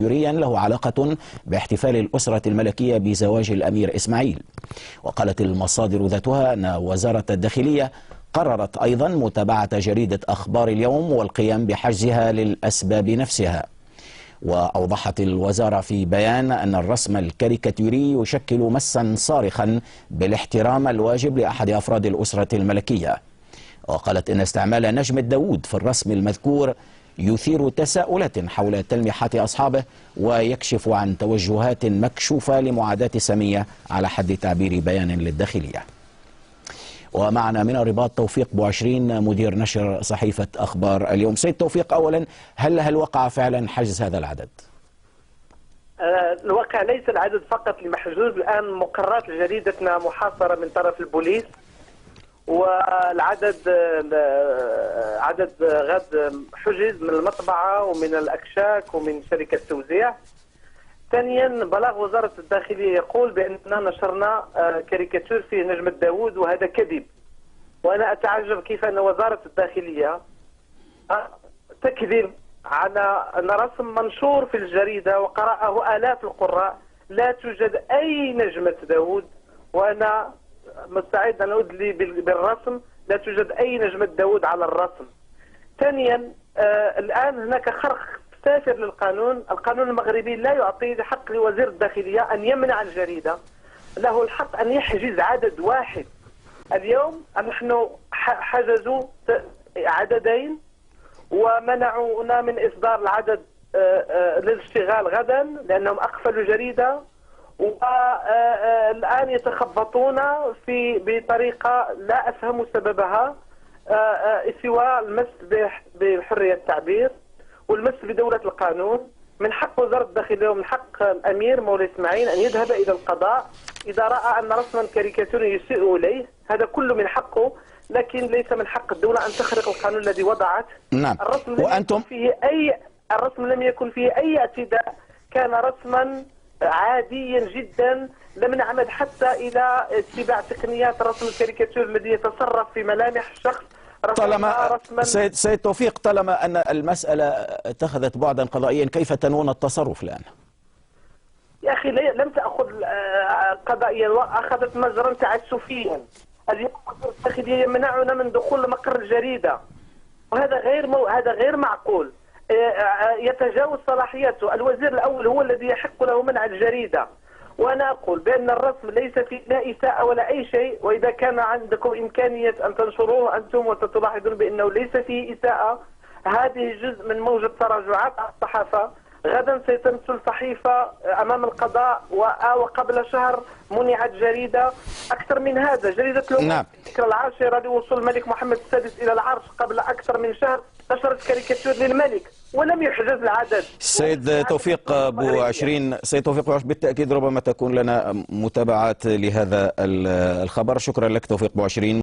كاريكاتوريا له علاقة باحتفال الأسرة الملكية بزواج الأمير إسماعيل. وقالت المصادر ذاتها أن وزارة الداخلية قررت أيضا متابعة جريدة أخبار اليوم والقيام بحجزها للأسباب نفسها. وأوضحت الوزارة في بيان أن الرسم الكاريكاتوري يشكل مسا صارخا بالاحترام الواجب لأحد أفراد الأسرة الملكية. وقالت إن استعمال نجم الداود في الرسم المذكور يثير تساؤلات حول تلميحات أصحابه ويكشف عن توجهات مكشوفة لمعاداة سامية على حد تعبير بيان للداخلية. ومعنا من الرباط توفيق بوعشرين مدير نشر صحيفة أخبار اليوم. سيد توفيق، أولا هل وقع فعلا حجز هذا العدد؟ الواقع ليس العدد فقط المحجوز، الآن مقرات جريدتنا محاصرة من طرف البوليس، والعدد عدد غد حجز من المطبعة ومن الأكشاك ومن شركة توزيع. ثانيا، بلاغ وزارة الداخلية يقول بأننا نشرنا كاريكاتير فيه نجم الداود، وهذا كذب. وأنا أتعجب كيف أن وزارة الداخلية تكذب على أن رسم منشور في الجريدة وقرأه آلاف القراء لا توجد أي نجمة داود، وأنا مستعد أن أدلي بالرسم لا توجد أي نجمة داود على الرسم. ثانيا، الآن هناك خرق سافر للقانون. القانون المغربي لا يعطي حق لوزير الداخلية أن يمنع الجريدة، له الحق أن يحجز عدد واحد. اليوم نحن حجزوا عددين ومنعونا من إصدار العدد للاشتغال غدا لأنهم أقفلوا جريدة، والآن يتخبطون بطريقة لا أفهم سببها سوى المس بحرية التعبير والمس بدولة القانون. من حق وزارة الداخلية ومن حق الأمير مولاي إسماعيل أن يذهب إلى القضاء إذا رأى أن رسما كاريكاتوري يسيء إليه، هذا كله من حقه، لكن ليس من حق الدولة أن تخرق القانون الذي وضعت. نعم. الرسم لم يكن فيه أي اعتداء، كان رسما عاديا جدا، لم نعمد حتى إلى اتباع تقنيات رسم الكاريكاتير الذي يتصرف في ملامح الشخص. طالما سيد توفيق، طالما أن المسألة اتخذت بعدا قضائيا، كيف تنوون التصرف الآن؟ يا أخي لم تأخذ قضائيا، أخذت مجرا تعسفيا. اليوم وزير الداخلية يمنعنا من دخول مقر الجريدة، وهذا غير معقول. يتجاوز صلاحياته. الوزير الأول هو الذي يحق له منع الجريدة. وأنا أقول بأن الرسم ليس فيه لا إساءة ولا أي شيء، وإذا كان عندكم إمكانية أن تنشروه أنتم وتلاحظون بأنه ليس فيه إساءة، هذه جزء من موجة تراجعات الصحافة. غدا سيتمثل صحيفة أمام القضاء، وقبل شهر منعت جريدة أكثر من هذا، جريدة الذكرى العاشرة لوصول الملك محمد السادس إلى العرش قبل أكثر من شهر نشرت كاريكاتير للملك ولم يحجز العدد. سيد توفيق بوعشرين، بالتأكيد ربما تكون لنا متابعات لهذا الخبر. شكرا لك توفيق بوعشرين.